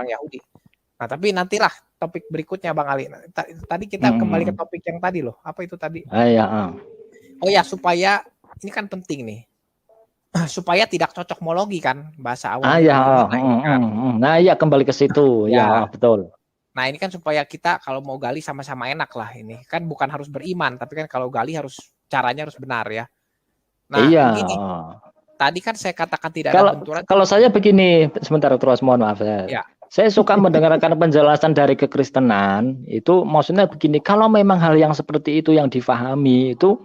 orang Yahudi. Nah, tapi nantilah topik berikutnya Bang Ali. Tadi kita kembali ke topik yang tadi loh. Apa itu tadi? Oh ya, supaya ini kan penting nih. Supaya tidak cocokmologi kan bahasa awalnya kan. Nah, ya kembali ke situ. Ya, betul. Nah, ini kan supaya kita kalau mau gali sama-sama enak lah ini. Kan bukan harus beriman, tapi kan kalau gali caranya harus benar ya. Nah, begini. Tadi kan saya katakan tidak ada benturan. Kalau saya begini, sebentar terus mohon maaf ya. Saya suka mendengarkan penjelasan dari kekristenan itu, maksudnya begini, kalau memang hal yang seperti itu yang difahami itu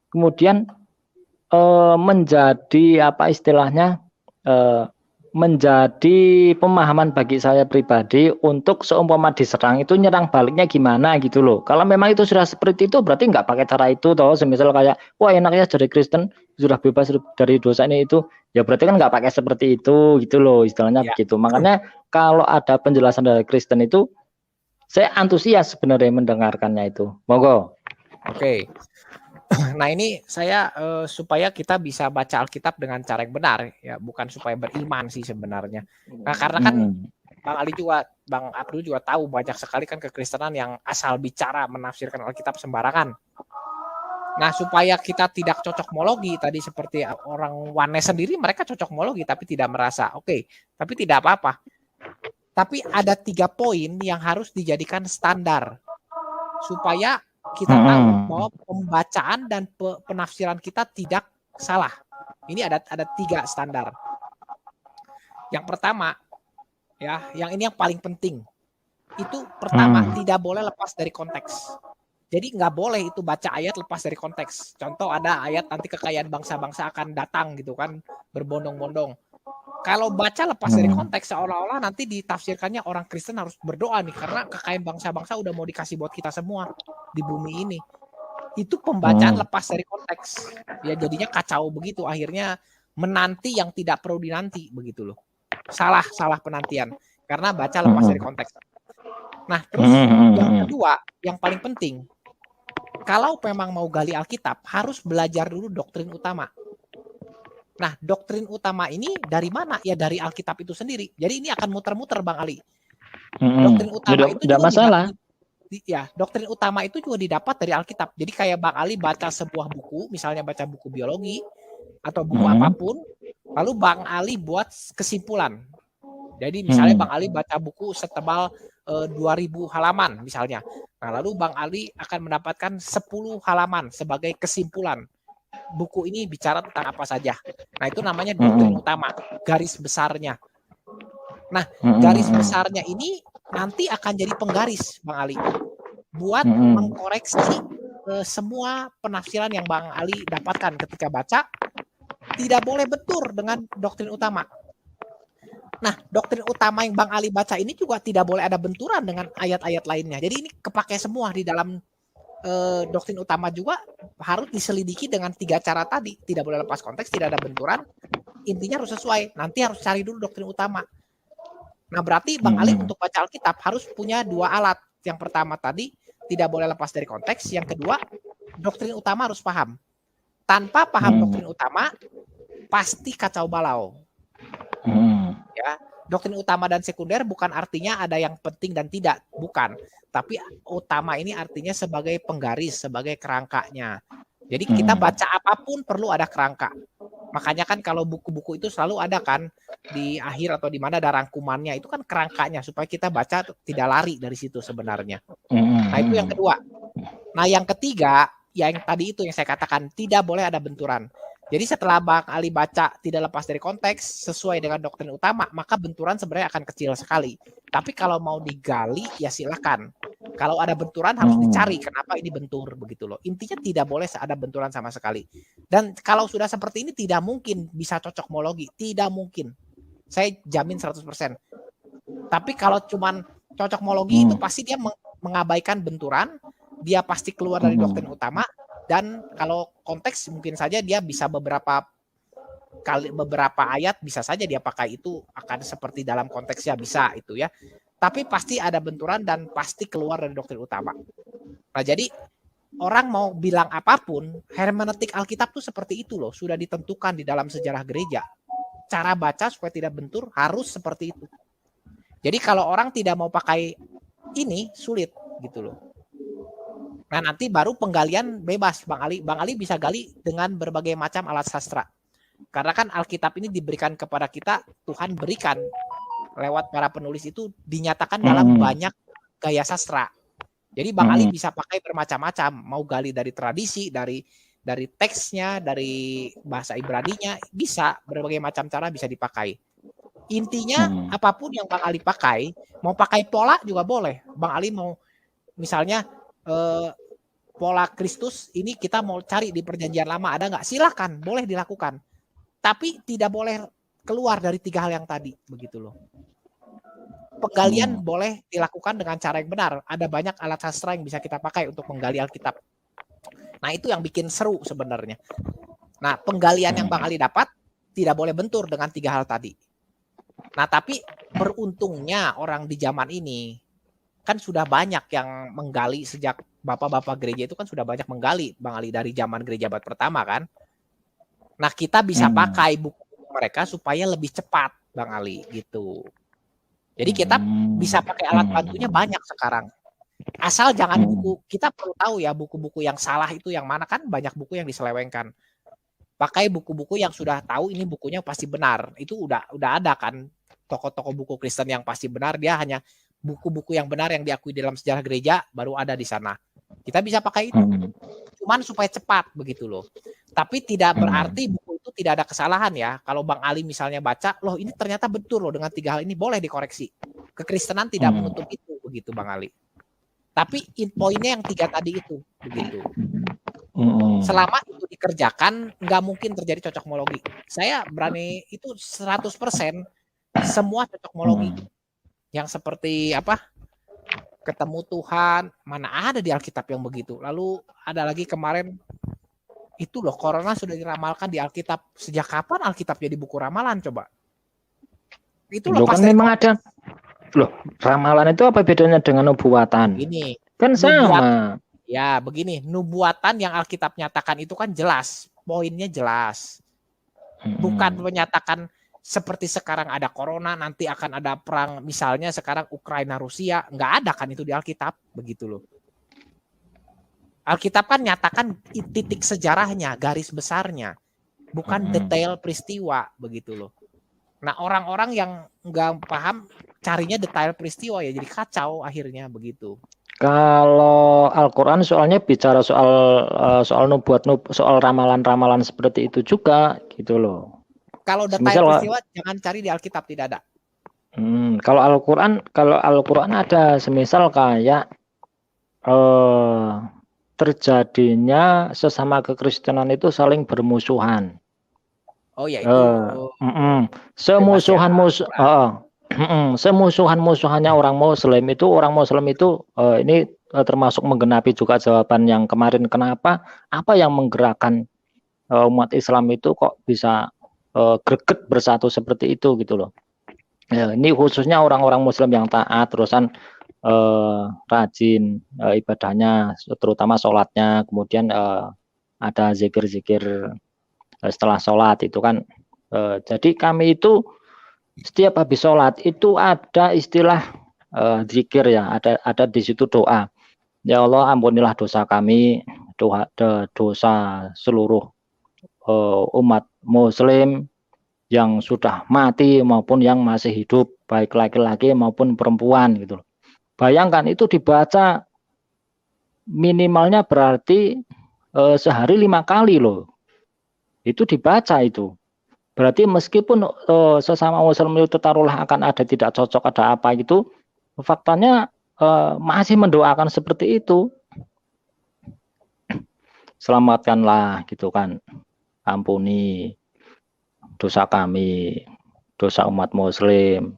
kemudian menjadi apa istilahnya, menjadi pemahaman bagi saya pribadi untuk seumpama diserang itu nyerang baliknya gimana gitu loh. Kalau memang itu sudah seperti itu berarti nggak pakai cara itu toh. Semisal kayak wah enaknya jadi Kristen sudah bebas dari dosa ini itu, ya berarti kan nggak pakai seperti itu gitu loh istilahnya begitu. Makanya kalau ada penjelasan dari Kristen itu saya antusias sebenarnya mendengarkannya itu. Monggo. Oke. Nah ini saya supaya kita bisa baca Alkitab dengan cara yang benar ya, bukan supaya beriman sih sebenarnya. Nah karena kan Bang Ali juga, Bang Abdul juga tahu banyak sekali kan kekristenan yang asal bicara menafsirkan Alkitab sembarangan. Nah supaya kita tidak cocokmologi tadi seperti orang Wanes sendiri mereka cocokmologi tapi tidak merasa oke, tapi tidak apa-apa. Tapi ada 3 poin yang harus dijadikan standar supaya kita tahu bahwa pembacaan dan penafsiran kita tidak salah. Ini ada 3 standar. Yang pertama, ya, yang ini yang paling penting. Itu pertama tidak boleh lepas dari konteks. Jadi nggak boleh itu baca ayat lepas dari konteks. Contoh ada ayat nanti kekayaan bangsa-bangsa akan datang gitu kan, berbondong-bondong. Kalau baca lepas dari konteks seolah-olah nanti ditafsirkannya orang Kristen harus berdoa nih karena kekayaan bangsa-bangsa udah mau dikasih buat kita semua di bumi ini. Itu pembacaan lepas dari konteks. Ya jadinya kacau begitu, akhirnya menanti yang tidak perlu dinanti begitu loh. Salah penantian karena baca lepas dari konteks. Nah, terus yang kedua, yang paling penting, kalau memang mau gali Alkitab harus belajar dulu doktrin utama. Nah, doktrin utama ini dari mana? Ya dari Alkitab itu sendiri. Jadi ini akan muter-muter Bang Ali. Doktrin utama itu juga masalah. Doktrin utama itu juga didapat dari Alkitab. Jadi kayak Bang Ali baca sebuah buku, misalnya baca buku biologi atau buku apapun, lalu Bang Ali buat kesimpulan. Jadi misalnya Bang Ali baca buku setebal 2000 halaman misalnya. Nah, lalu Bang Ali akan mendapatkan 10 halaman sebagai kesimpulan. Buku ini bicara tentang apa saja. Nah, itu namanya doktrin utama, garis besarnya. Nah, garis besarnya ini nanti akan jadi penggaris, Bang Ali, buat mengkoreksi semua penafsiran yang Bang Ali dapatkan ketika baca. Tidak boleh bentur dengan doktrin utama. Nah, doktrin utama yang Bang Ali baca ini juga tidak boleh ada benturan dengan ayat-ayat lainnya. Jadi ini kepake semua di dalam doktrin utama juga harus diselidiki dengan 3 cara tadi. Tidak boleh lepas konteks, tidak ada benturan. Intinya harus sesuai. Nanti harus cari dulu doktrin utama. Nah, berarti Bang Ali untuk baca Alkitab harus punya 2 alat. Yang pertama tadi tidak boleh lepas dari konteks. Yang kedua, doktrin utama harus paham. Tanpa paham doktrin utama, pasti kacau balau. Ya, doktrin utama dan sekunder bukan artinya ada yang penting dan tidak, bukan. Tapi utama ini artinya sebagai penggaris, sebagai kerangkanya. Jadi kita baca apapun perlu ada kerangka. Makanya kan kalau buku-buku itu selalu ada kan di akhir atau di mana ada rangkumannya, itu kan kerangkanya supaya kita baca tidak lari dari situ sebenarnya. Nah, itu yang kedua. Nah, yang ketiga, yang tadi itu yang saya katakan tidak boleh ada benturan. Jadi setelah Bang Ali baca tidak lepas dari konteks sesuai dengan doktrin utama, maka benturan sebenarnya akan kecil sekali. Tapi kalau mau digali ya silakan. Kalau ada benturan harus dicari kenapa ini bentur begitu loh. Intinya tidak boleh ada benturan sama sekali. Dan kalau sudah seperti ini tidak mungkin bisa cocokmologi, tidak mungkin. Saya jamin 100%. Tapi kalau cuman cocokmologi itu pasti dia mengabaikan benturan, dia pasti keluar dari doktrin utama. Dan kalau konteks mungkin saja dia bisa beberapa ayat bisa saja dia pakai itu akan seperti dalam konteksnya bisa itu ya. Tapi pasti ada benturan dan pasti keluar dari doktrin utama. Nah, jadi orang mau bilang apapun, hermeneutik Alkitab tuh seperti itu loh, sudah ditentukan di dalam sejarah gereja. Cara baca supaya tidak bentur harus seperti itu. Jadi kalau orang tidak mau pakai ini sulit gitu loh. Nah nanti baru penggalian bebas Bang Ali. Bang Ali bisa gali dengan berbagai macam alat sastra. Karena kan Alkitab ini diberikan kepada kita, Tuhan berikan lewat para penulis itu dinyatakan dalam banyak gaya sastra. Jadi Bang Ali bisa pakai bermacam-macam, mau gali dari tradisi, dari teksnya, dari bahasa Ibraninya, bisa berbagai macam cara bisa dipakai. Intinya apapun yang Bang Ali pakai, mau pakai pola juga boleh. Bang Ali mau misalnya pola Kristus ini kita mau cari di perjanjian lama ada nggak? Silakan, boleh dilakukan. Tapi tidak boleh keluar dari 3 hal yang tadi, begitu loh. Penggalian boleh dilakukan dengan cara yang benar. Ada banyak alat sastra yang bisa kita pakai untuk menggali Alkitab. Nah itu yang bikin seru sebenarnya. Nah penggalian yang Bang Ali dapat tidak boleh bentur dengan 3 hal tadi. Nah tapi beruntungnya orang di zaman ini kan sudah banyak yang menggali sejak bapak-bapak gereja itu kan sudah banyak menggali Bang Ali dari zaman gereja abad pertama kan. Nah kita bisa pakai buku mereka supaya lebih cepat Bang Ali gitu. Jadi kita bisa pakai alat bantunya banyak sekarang. Asal jangan buku, kita perlu tahu ya buku-buku yang salah itu yang mana kan banyak buku yang diselewengkan. Pakai buku-buku yang sudah tahu ini bukunya pasti benar. Itu udah ada kan toko-toko buku Kristen yang pasti benar, dia hanya buku-buku yang benar yang diakui dalam sejarah gereja baru ada di sana. Kita bisa pakai itu. Cuman supaya cepat begitu loh. Tapi tidak berarti buku itu tidak ada kesalahan ya. Kalau Bang Ali misalnya baca, loh ini ternyata betul loh dengan 3 hal ini boleh dikoreksi. Kekristenan tidak menutup itu begitu Bang Ali. Tapi poinnya yang 3 tadi itu begitu. Selama itu dikerjakan nggak mungkin terjadi cocokmologi. Saya berani itu 100% semua cocokmologi. Yang seperti apa? Ketemu Tuhan, mana ada di Alkitab yang begitu. Lalu ada lagi kemarin itu loh, corona sudah diramalkan di Alkitab. Sejak kapan Alkitab jadi buku ramalan coba? Itu loh kan memang ada. Loh, ramalan itu apa bedanya dengan nubuatan? Ini kan sama. Ya, begini, nubuatan yang Alkitab nyatakan itu kan jelas, poinnya jelas. Bukan menyatakan seperti sekarang ada corona, nanti akan ada perang, misalnya sekarang Ukraina Rusia, nggak ada kan itu di Alkitab, begitu loh. Alkitab kan nyatakan titik sejarahnya, garis besarnya, bukan detail peristiwa, begitu loh. Nah orang-orang yang nggak paham carinya detail peristiwa ya jadi kacau akhirnya begitu. Kalau Al-Quran soalnya bicara soal nubuat, soal ramalan-ramalan seperti itu juga gitu loh. Kalau detail peristiwa jangan cari di Alkitab, tidak ada. Kalau Al-Quran ada semisal kayak terjadinya sesama kekristenan itu saling bermusuhan. Oh ya itu. Semusuhan-musuhannya orang Muslim itu ini termasuk menggenapi juga jawaban yang kemarin, kenapa apa yang menggerakkan umat Islam itu kok bisa greget bersatu seperti itu gitu loh. Ya, ini khususnya orang-orang Muslim yang taat, terusan rajin ibadahnya, terutama sholatnya, kemudian ada zikir-zikir setelah sholat itu kan. Jadi kami itu setiap habis sholat itu ada istilah zikir ya, ada di situ doa. Ya Allah ampunilah dosa kami, dosa seluruh umat Muslim yang sudah mati maupun yang masih hidup, baik laki-laki maupun perempuan gitu. Bayangkan itu dibaca minimalnya berarti sehari 5 kali loh. Itu dibaca itu. Berarti meskipun sesama Muslim itu taruhlah akan ada tidak cocok, ada apa gitu, faktanya masih mendoakan seperti itu. Selamatkanlah gitu kan, ampuni dosa kami, dosa umat Muslim,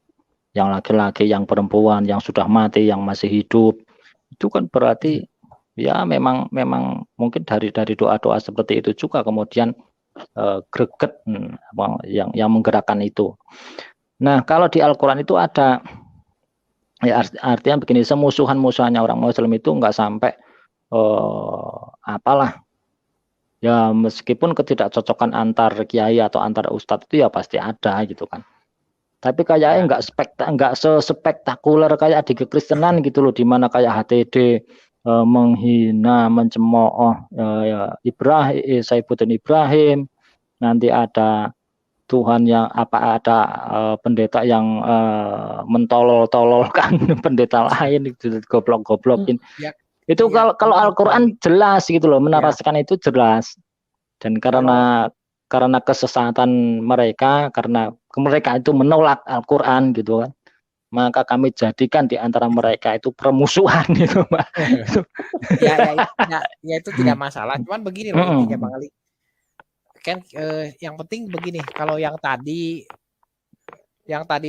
yang laki-laki, yang perempuan, yang sudah mati, yang masih hidup. Itu kan berarti ya memang mungkin dari doa-doa seperti itu juga kemudian greget yang menggerakkan itu. Nah kalau di Al-Quran itu ada ya, artinya begini, semusuhan-musuhannya orang Muslim itu nggak sampai apalah ya, meskipun ketidakcocokan antar kiai atau antar ustadz itu ya pasti ada gitu kan. Tapi kayaknya Ya. nggak sespektakuler kayak di kekristenan gitu loh, di mana kayak HTD menghina, mencemooh ya Ibrahim, Saifuddin Ibrahim, nanti ada Tuhan yang ada pendeta yang mentolol-tololkan pendeta lain gitu, goblok-goblokin. Ya, Itu ya, kalau Al-Qur'an jelas gitu loh, ya, menarasikan itu jelas. Dan kalau karena kesesatan mereka, karena mereka itu menolak Al-Qur'an gitu kan, maka kami jadikan di antara mereka itu permusuhan gitu, Pak. ya itu tidak masalah. Cuman begini loh intinya Bang Ali. Kan yang penting begini, kalau yang tadi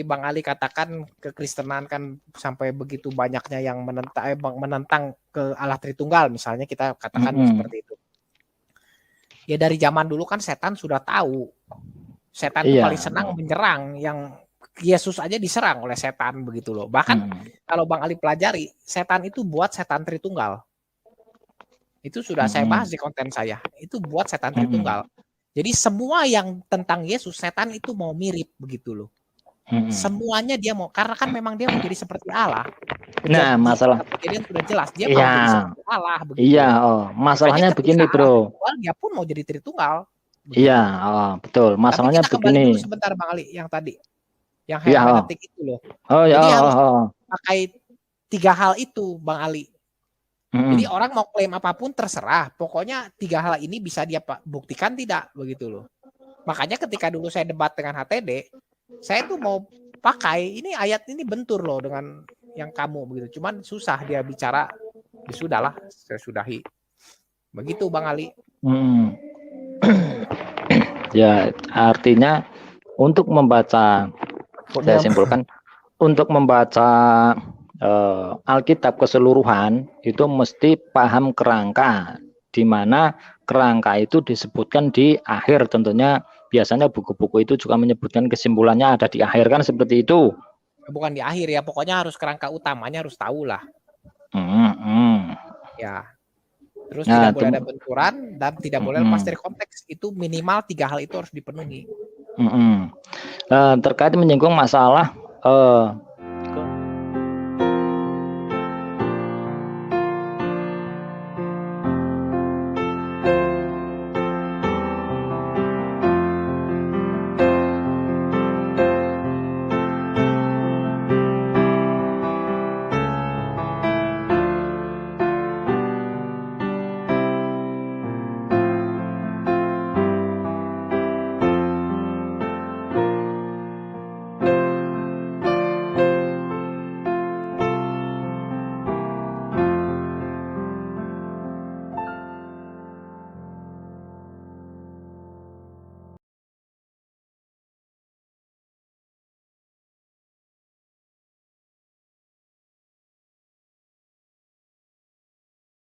Bang Ali katakan kekristenan kan sampai begitu banyaknya yang menentang ke Allah Tritunggal, misalnya kita katakan seperti itu. Ya dari zaman dulu kan setan sudah tahu. Setan itu paling senang menyerang, yang Yesus aja diserang oleh setan begitu loh. Bahkan kalau Bang Ali pelajari, setan itu buat setan Tritunggal. Itu sudah saya bahas di konten saya. Itu buat setan Tritunggal. Jadi semua yang tentang Yesus, setan itu mau mirip begitu loh. Semuanya dia mau, karena kan memang dia menjadi seperti Allah. Nah, masalah kejadian sudah jelas dia mau jadi seperti Allah begitu. Iya, masalahnya begini, Bro. Dia pun mau jadi Tritunggal. Begitu. Iya, betul. Masalahnya tapi kita kembali begini. Dulu sebentar Bang Ali yang tadi. Yang hermeneutik itu loh. Jadi harus pakai 3 hal itu Bang Ali. Jadi orang mau klaim apapun terserah. Pokoknya 3 hal ini bisa dia buktikan tidak begitu loh. Makanya ketika dulu saya debat dengan HTD, saya tuh mau pakai ini ayat ini bentur loh dengan yang kamu begitu. Cuman susah dia bicara. Ya sudahlah, saya sudahi. Begitu Bang Ali. Ya, artinya untuk membaca, saya simpulkan, untuk membaca Alkitab keseluruhan itu mesti paham kerangka, di mana kerangka itu disebutkan di akhir. Tentunya biasanya buku-buku itu juga menyebutkan kesimpulannya ada di akhir, kan seperti itu. Bukan di akhir ya, pokoknya harus kerangka utamanya harus tahu lah. Ya. Terus tidak boleh ada benturan dan tidak boleh lepas dari konteks. Itu minimal 3 hal itu harus dipenuhi. Terkait menyinggung masalah